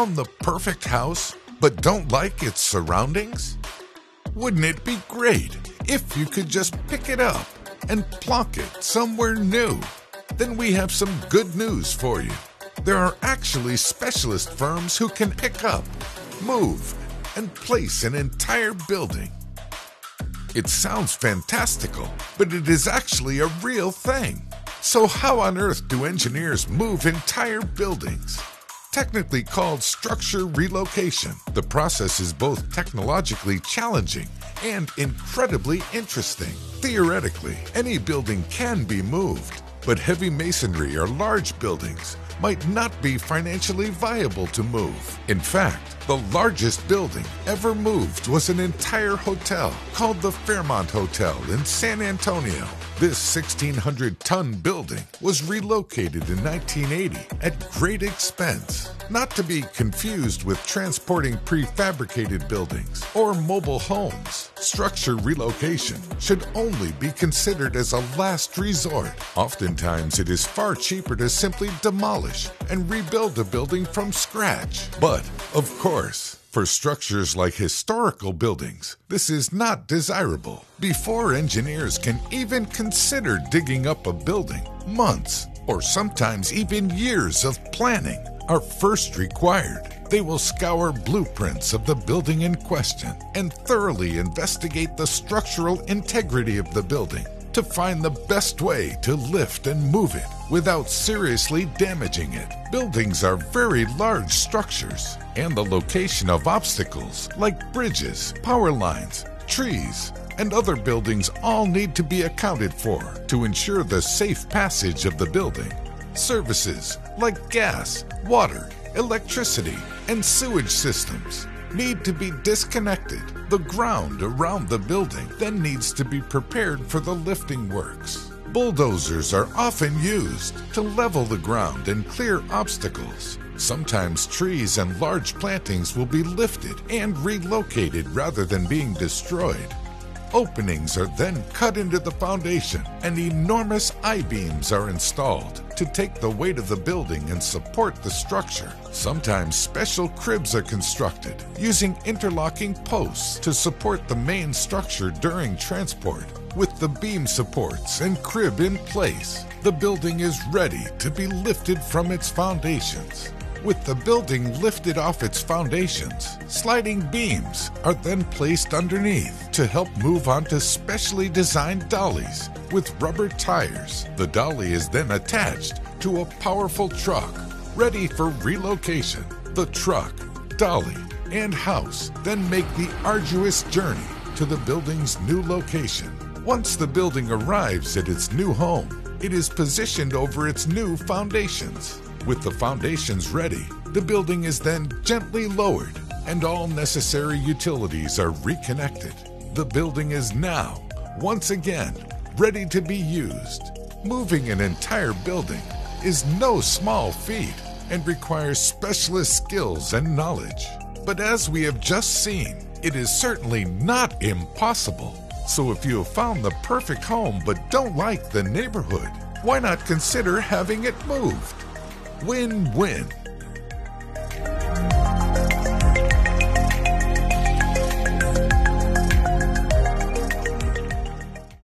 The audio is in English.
found the perfect house but don't like its surroundings? Wouldn't it be great if you could just pick it up and plonk it somewhere new? Then we have some good news for you. There are actually specialist firms who can pick up, move, and place an entire building. It sounds fantastical, but it is actually a real thing. So how on earth do engineers move entire buildings? Technically called structure relocation, the process is both technologically challenging and incredibly interesting. Theoretically, any building can be moved, but heavy masonry or large buildings might not be financially viable to move. In fact, the largest building ever moved was an entire hotel called the Fairmont Hotel in San Antonio. This 1,600-ton building was relocated in 1980 at great expense, not to be confused with transporting prefabricated buildings or mobile homes. Structure relocation should only be considered as a last resort. Oftentimes, it is far cheaper to simply demolish and rebuild a building from scratch. But, of course, for structures like historical buildings, this is not desirable. Before engineers can even consider digging up a building, months or sometimes even years of planning are first required. They will scour blueprints of the building in question and thoroughly investigate the structural integrity of the building to find the best way to lift and move it without seriously damaging it. Buildings are very large structures, and the location of obstacles like bridges, power lines, trees, and other buildings all need to be accounted for to ensure the safe passage of the building. Services like gas, water, electricity, and sewage systems need to be disconnected. The ground around the building then needs to be prepared for the lifting works. Bulldozers are often used to level the ground and clear obstacles. Sometimes trees and large plantings will be lifted and relocated rather than being destroyed. Openings are then cut into the foundation and enormous I-beams are installed to take the weight of the building and support the structure. Sometimes special cribs are constructed using interlocking posts to support the main structure during transport. With the beam supports and crib in place, the building is ready to be lifted from its foundations. With the building lifted off its foundations, sliding beams are then placed underneath to help move onto specially designed dollies with rubber tires. The dolly is then attached to a powerful truck, ready for relocation. The truck, dolly, and house then make the arduous journey to the building's new location. Once the building arrives at its new home, it is positioned over its new foundations. With the foundations ready, the building is then gently lowered and all necessary utilities are reconnected. The building is now, once again, ready to be used. Moving an entire building is no small feat and requires specialist skills and knowledge. But as we have just seen, it is certainly not impossible. So if you have found the perfect home but don't like the neighborhood, why not consider having it moved? Win-win.